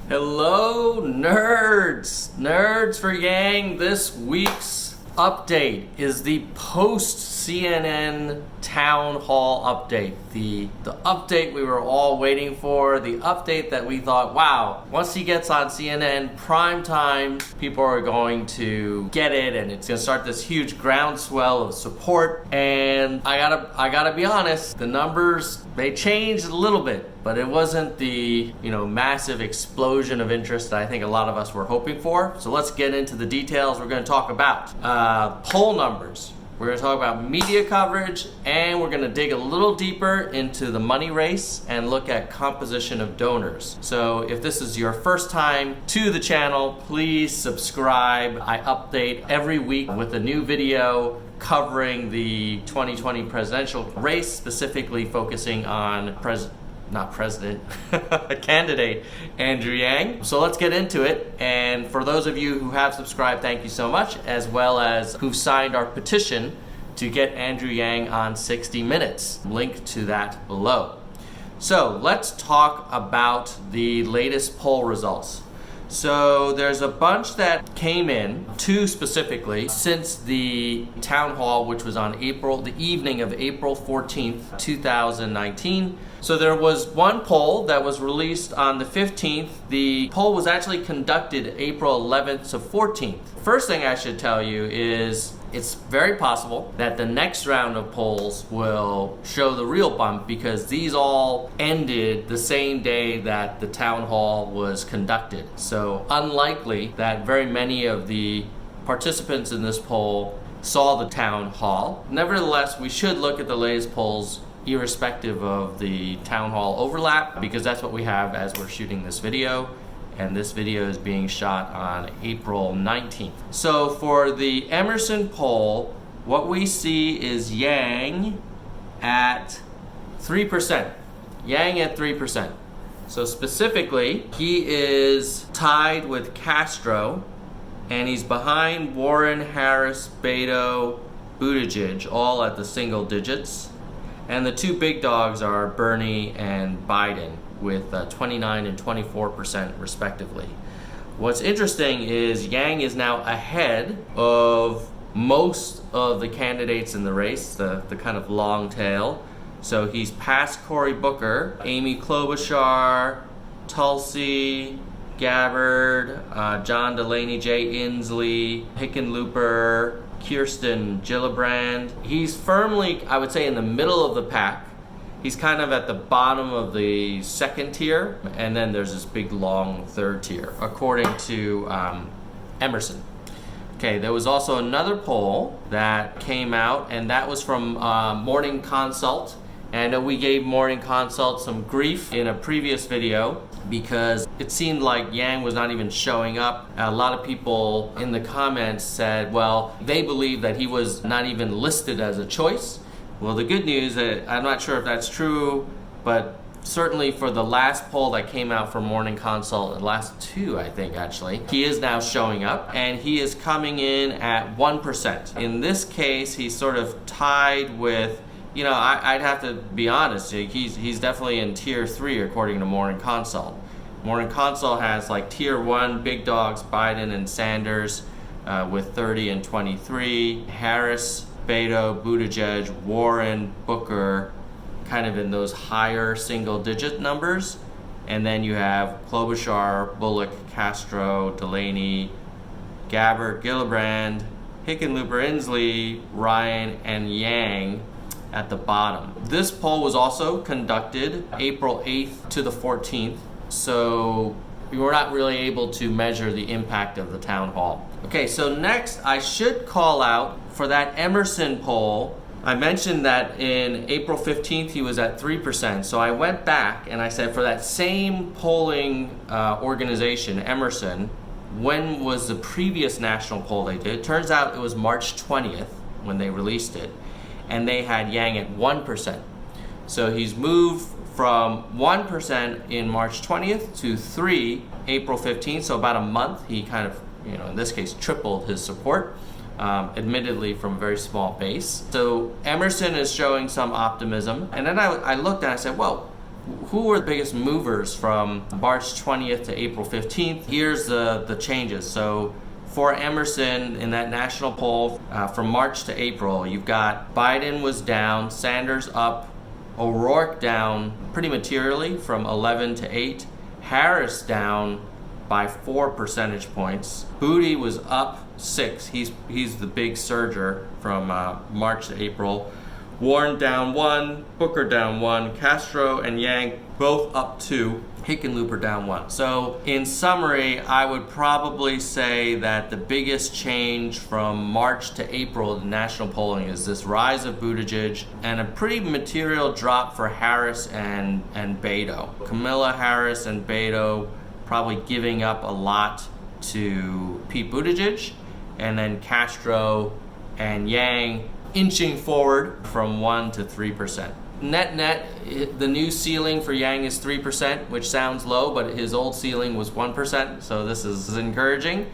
Hello, nerds! Nerds for Yang. This week's update is the post-CNN town hall update. The update we were all waiting for, the update that we thought, wow, once he gets on CNN prime time, people are going to get it and it's gonna start this huge groundswell of support. And I gotta be honest, the numbers, they changed a little bit, but it wasn't the massive explosion of interest that I think a lot of us were hoping for. So let's get into the details. We're going to talk about poll numbers. We're going to talk about media coverage, and we're going to dig a little deeper into the money race and look at composition of donors. So if this is your first time to the channel, please subscribe. I update every week with a new video covering the 2020 presidential race, specifically focusing on candidate Andrew Yang. So let's get into it. And for those of you who have subscribed, thank you so much, as well as who've signed our petition to get Andrew Yang on 60 Minutes. Link to that below. So let's talk about the latest poll results. So there's a bunch that came in, two specifically, since the town hall, which was on the evening of April 14th, 2019. So there was one poll that was released on the 15th. The poll was actually conducted April 11th to 14th. First thing I should tell you is it's very possible that the next round of polls will show the real bump because these all ended the same day that the town hall was conducted. So unlikely that very many of the participants in this poll saw the town hall. Nevertheless, we should look at the latest polls irrespective of the town hall overlap, because that's what we have as we're shooting this video. And this video is being shot on April 19th. So for the Emerson poll, what we see is Yang at 3%. Yang at 3%. So specifically, he is tied with Castro, and he's behind Warren, Harris, Beto, Buttigieg, all at the single digits. And the two big dogs are Bernie and Biden with 29 and 24% respectively. What's interesting is Yang is now ahead of most of the candidates in the race, the kind of long tail. So he's past Cory Booker, Amy Klobuchar, Tulsi Gabbard, John Delaney, Jay Inslee, Hickenlooper, Kirsten Gillibrand. He's firmly, I would say, in the middle of the pack. He's kind of at the bottom of the second tier, and then there's this big long third tier, according to Emerson. Okay, there was also another poll that came out, and that was from Morning Consult. And I know we gave Morning Consult some grief in a previous video because it seemed like Yang was not even showing up. A lot of people in the comments said, well, they believe that he was not even listed as a choice. Well, the good news, I'm not sure if that's true, but certainly for the last poll that came out from Morning Consult, the last two, I think, actually, he is now showing up, and he is coming in at 1%. In this case, he's sort of tied with, I'd have to be honest, he's definitely in tier 3 according to Morning Consult. Morning Consult has like tier 1 big dogs, Biden and Sanders with 30 and 23, Harris, Beto, Buttigieg, Warren, Booker, kind of in those higher single digit numbers. And then you have Klobuchar, Bullock, Castro, Delaney, Gabbard, Gillibrand, Hickenlooper, Inslee, Ryan, and Yang at the bottom. This poll was also conducted April 8th to the 14th, so we were not really able to measure the impact of the town hall. Okay, so next I should call out for that Emerson poll. I mentioned that in April 15th he was at 3%, so I went back and I said for that same polling organization, Emerson, when was the previous national poll they did? Turns out it was March 20th when they released it, and they had Yang at 1%. So he's moved from 1% in March 20th to 3 April 15th, so about a month. He kind of, in this case, tripled his support, admittedly from a very small base. So Emerson is showing some optimism. And then I looked and I said, well, who were the biggest movers from March 20th to April 15th? Here's the changes. So for Emerson in that national poll from March to April, you've got Biden was down, Sanders up, O'Rourke down pretty materially from 11 to 8, Harris down by 4 percentage points. Booty was up 6. He's the big surger from March to April. Warren down 1, Booker down 1, Castro and Yang both up 2, Hickenlooper down 1. So in summary, I would probably say that the biggest change from March to April in national polling is this rise of Buttigieg and a pretty material drop for Harris and Beto. Kamala Harris and Beto probably giving up a lot to Pete Buttigieg, and then Castro and Yang inching forward from 1 to 3%. Net, the new ceiling for Yang is 3%, which sounds low, but his old ceiling was 1%, so this is encouraging.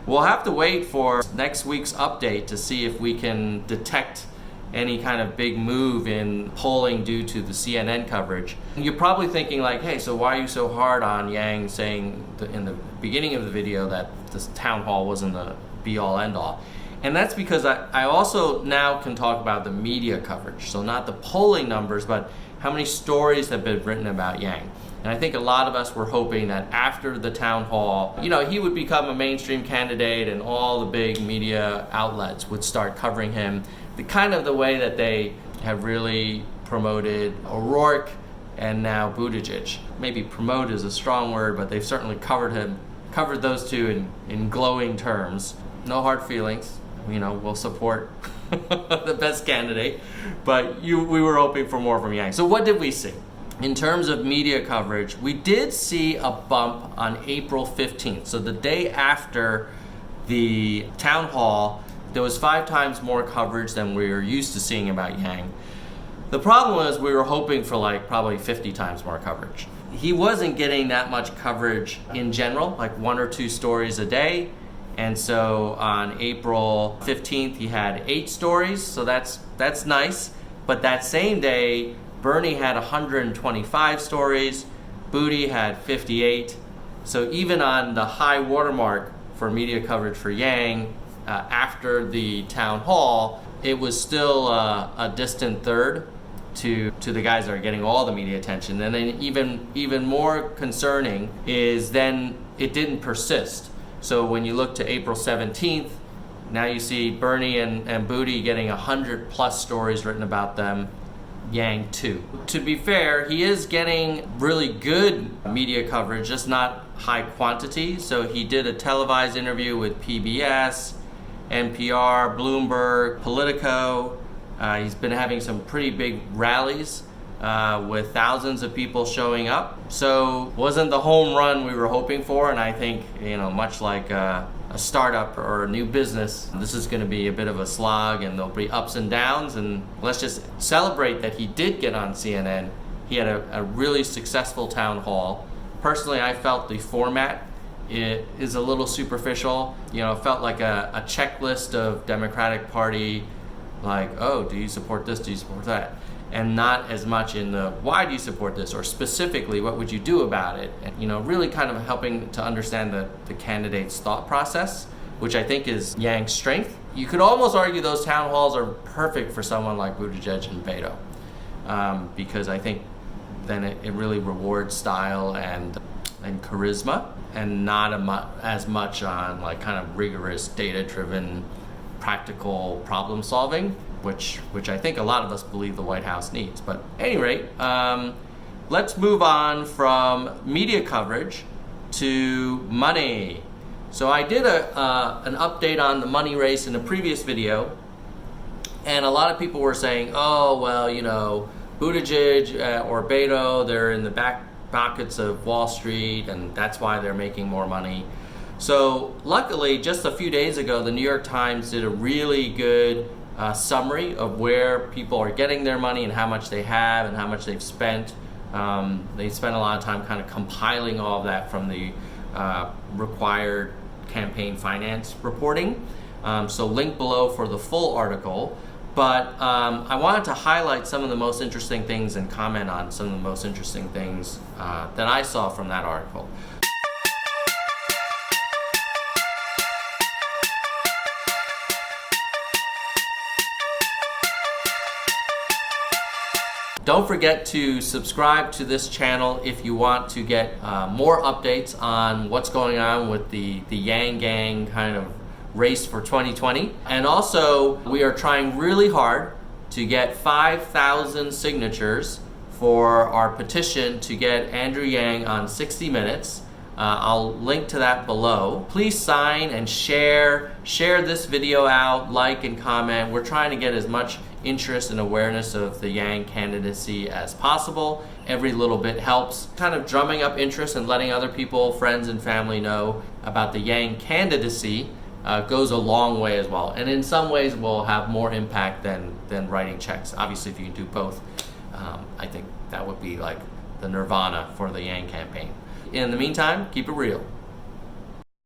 We'll have to wait for next week's update to see if we can detect any kind of big move in polling due to the CNN coverage. You're probably thinking like, hey, so why are you so hard on Yang saying in the beginning of the video that this town hall wasn't the be-all, end-all? And that's because I also now can talk about the media coverage. So not the polling numbers, but how many stories have been written about Yang. And I think a lot of us were hoping that after the town hall, he would become a mainstream candidate and all the big media outlets would start covering him the way that they have really promoted O'Rourke and now Buttigieg. Maybe promote is a strong word, but they've certainly covered those two in glowing terms. No hard feelings. We'll support the best candidate, but we were hoping for more from Yang. So what did we see? In terms of media coverage, we did see a bump on April 15th. So the day after the town hall, there was 5 times more coverage than we were used to seeing about Yang. The problem was we were hoping for probably 50 times more coverage. He wasn't getting that much coverage in general, like 1 or 2 stories a day. And so on April 15th, he had 8 stories, so that's nice. But that same day, Bernie had 125 stories, Booty had 58. So even on the high watermark for media coverage for Yang, after the town hall, it was still a distant third to the guys that are getting all the media attention. And then even more concerning is then it didn't persist. So when you look to April 17th, now you see Bernie and Booty getting 100 plus stories written about them, Yang 2. To be fair, he is getting really good media coverage, just not high quantity. So he did a televised interview with PBS, NPR, Bloomberg, Politico. He's been having some pretty big rallies with thousands of people showing up. So wasn't the home run we were hoping for, and I think, much like a startup or a new business, this is going to be a bit of a slog and there'll be ups and downs, and let's just celebrate that he did get on CNN. He had a really successful town hall. Personally, I felt the format is a little superficial. It felt like a checklist of Democratic Party, like, oh, do you support this, do you support that? And not as much in the why do you support this, or specifically what would you do about it, and really kind of helping to understand the candidate's thought process, which I think is Yang's strength. You could almost argue those town halls are perfect for someone like Buttigieg and Beto, because I think then it really rewards style and charisma, and not as much on kind of rigorous data-driven practical problem solving, which I think a lot of us believe the White House needs. But at any rate, let's move on from media coverage to money. So I did an update on the money race in a previous video, and a lot of people were saying, oh, well, Buttigieg or Beto, they're in the back pockets of Wall Street, and that's why they're making more money. So luckily, just a few days ago, the New York Times did a really good summary of where people are getting their money and how much they have and how much they've spent. They spent a lot of time kind of compiling all of that from the required campaign finance reporting. So link below for the full article. But I wanted to highlight some of the most interesting things and comment on some of the most interesting things that I saw from that article. Don't forget to subscribe to this channel if you want to get more updates on what's going on with the Yang Gang kind of race for 2020. And also, we are trying really hard to get 5,000 signatures for our petition to get Andrew Yang on 60 Minutes. I'll link to that below. Please sign and share this video out, like and comment. We're trying to get as much interest and awareness of the Yang candidacy as possible. Every little bit helps. Kind of drumming up interest and letting other people, friends and family know about the Yang candidacy goes a long way as well. And in some ways will have more impact than writing checks. Obviously, if you can do both, I think that would be like the nirvana for the Yang campaign. In the meantime, keep it real.